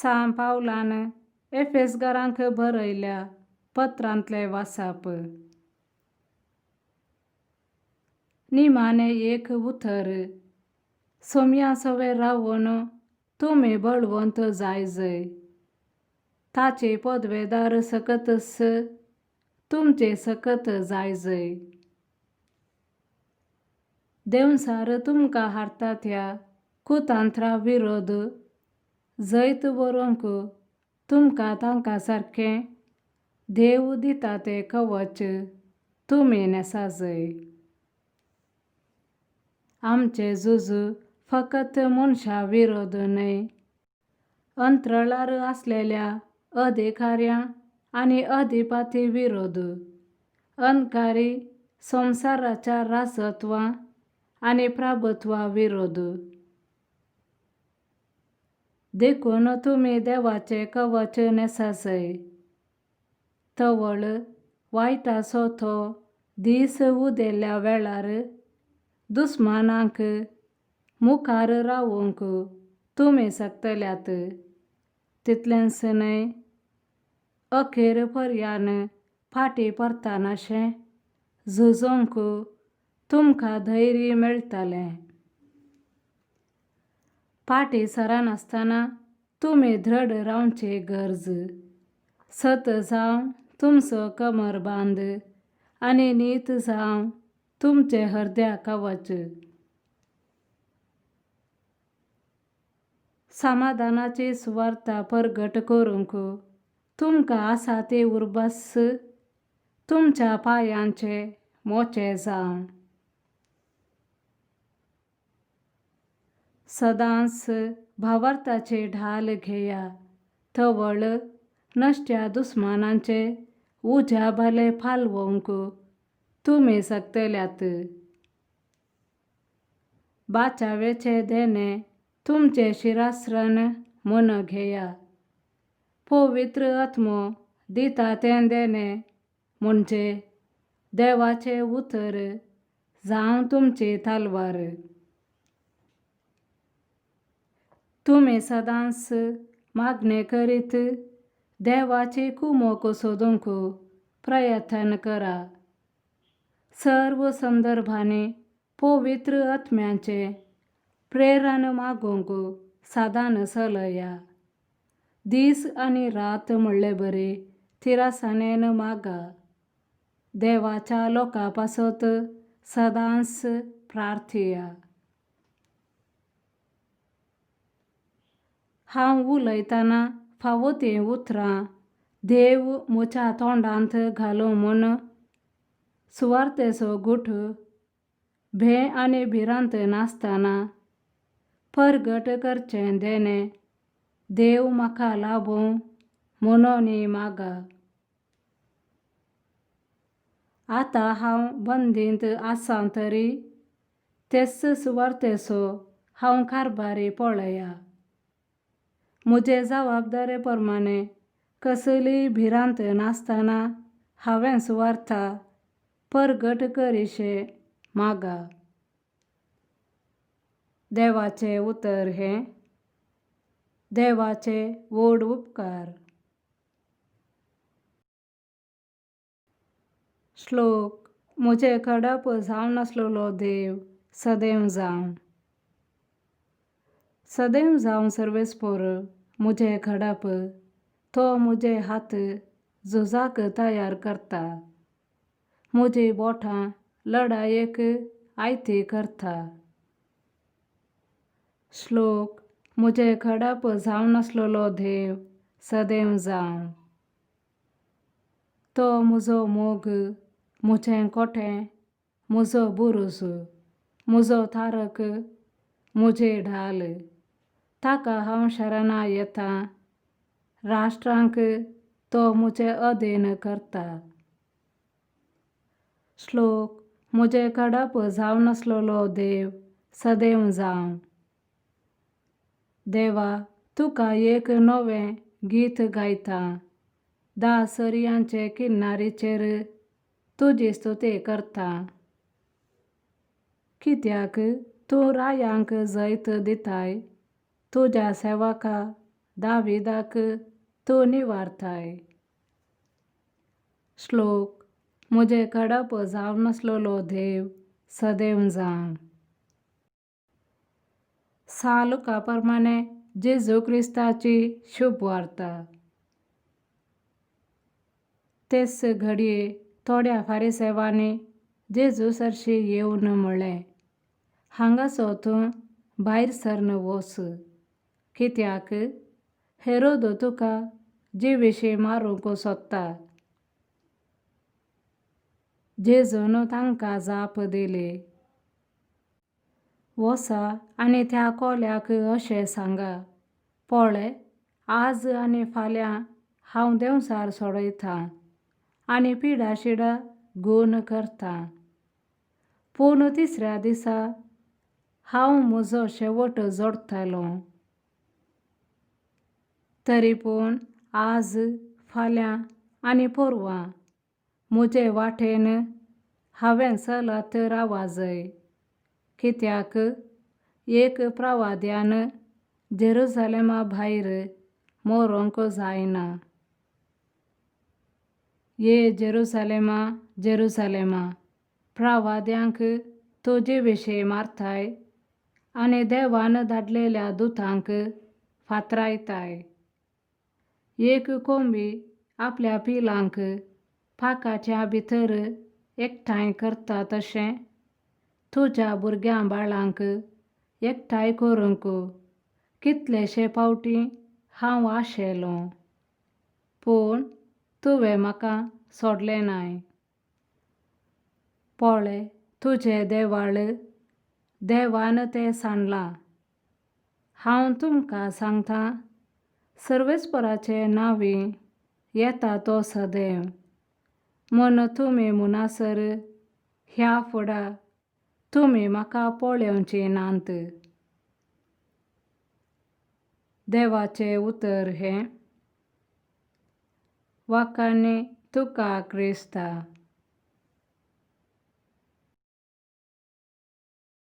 सांब पावलान एफेसकारांक बरयल्या पत्रांतले वासाप. निमाणे एक उतर. सोम्या सवे रावून तुमी बळवंत जायजय. ताचे पदवेदार सकतस तुमचे सकत जायजय. देवसार तुमकां हाडटा त्या कुतांत्रा विरोध जैत वरूंक तुमकां तांकां सारकें देव दिता तें कवच तुमी नेसाजय. आमचे झूज फकत मनशा विरोध न्हय, अंतराळार आसलेल्या अधिकाऱ्यां आनी अधिपती विरोध, अंधकारी संवसाराच्या राजत्वां आनी प्रभुत्वा विरोध. देखून तुमी देवाचें कवच नेसाजय. तवळ वायटाचो तो दीस उदेल्या वेळार दुस्मानांक मुखार रावूंक तुमी शकतल्यात. तितलेंच न्हय, अखेर पर्यान फाटीं परतनाशें झुजूंक तुमकां धैर्य मेळटलें. फाटीं सरनासतना तुमी दृढ रावचे गरज. सत जावन तुमचो कमरबांद आनी नीत जावन तुमचें हृदय कवच. समाधानाची सुवार्ता परगट करूंक तुमकां आसा ती उर्बस तुमच्या पांयांचे मोचे जावन. सदांच भावार्थाची ढाल घेया. तवळ नश्ट्या दुस्मानांचे उज्याबले फालवूंक तुमी शकतल्यात. बाचावेचे देणे तुमचे शिरास्त्रान म्हूण घेया. पवित्र आत्मो दिता तें देणे म्हणजे देवाचें उतर जावं तुमची तलवार. तुमी सदांच मागणे करीत देवाची कुमक सोदूंक प्रयत्न करा. सर्व संदर्भांनी पवित्र आत्म्याचें प्रेरण मागूंक सदां चलया. दीस आनी रात म्हणले बरी तिरासानेन मागा. देवाच्या लोकां पासत सदांच प्रार्थया. हांव उलयतना फावो तीं उतरां देव म्हज्या तोंडांत घालूं म्हूण सुवार्थेचो गुठ भे आनी भिरांत नासतना परगट करचें देणे देव म्हाका लाबूं म्हणून मागा. आतां हांव बंदींत आसां तरी तेच सुवार्थेचो हांव कारभारी पळया. म्हजे जबाबदारे प्रमाणे कसलीय भिरांत नासतना हांवें सुवार्था परगट करीशे मागा. देवाचें उतर हें. देवाचे व्हड उपकार. श्लोक. म्हजे कडप जावन नासलेलो देव सदैव जावं. सदैव जावं सर्वेस्पर म्हजे कडप तो म्हजे हात झुजाक तयार करता. म्हजी बोटां लढायेक आयती करता. श्लोक. म्हजे कडप जावन नासलेलो देव सदैव जावं. तो म्हजो मोग, म्हजें कोठें, म्हजो बुरूज, म्हजो तारक, म्हजी ढाल. ताका हांव शरणा येतां. राष्ट्रांक तो म्हजें अधीन करता. श्लोक. म्हजे कडप जावन नासलेलो देव सदैव जावं. देवा, तुका एक नवें गीत गायतां. दासर्यांचे किन्नारीचेर तुजी स्तुती करतां. कित्याक तूं रायांक जैत दिताय तुज्या सेवका दाविदाक तो निवारताय. श्लोक. मुझे कडप जाव नसलेलो देव सदैव जावं. सालुकाप्रमाणे जेजू ख्रिस्ताची शुभ वार्ता. तेच घडये थोड्या फारिसेवांनी जेजू सरशी येवन म्हणलें, हांगासर तूं भायर सरन वच, कित्याक हेरोद तुका जिवेशी मारूंक सोदता. जेजून तांकां जाप दिली, वचा आनी त्या कोल्याक अशें सांगा, पळय, आज आनी फाल्यां हांव देंवचार सोडयतां आनी पिडाशिडां घेवन करतां. पूण तिसऱ्या दिसा हांव म्हजो शेवट जोडटलों. तरी पूण आज, फाल्यां आनी परवां म्हजे वाटेन हांवें चलत रावूं जाय, कित्याक एक प्रवाद्यान जेरुसलेमा भायर मरूंक जायना. ये जेरुसलेमा, जेरुसलेमा, प्रवाद्यांक तो जिवेशी मारताय आनी देवान धाडलेल्या दुतांक फातरायताय. एक कोंबी आपल्या पिलांक पाकाच्या भितर एकठांय करता तशें तुज्या भुरग्यां बाळांक एकठांय करूंक कितलेशे फावटी हांव आशेलों, पूण तुवें म्हाका सोडलें नाय. पळय, तुजें देवाळ, देवान तें सांडलां. हांव तुमकां सांगतां, सर्वेस्पराचे नांवी येता तो सदैव, म्हूण तुमी म्हणसर ह्या फुडां तुमी म्हाका पळोवची नात. देवाचें उतर हें. वाखाणी तुका क्रिस्ता.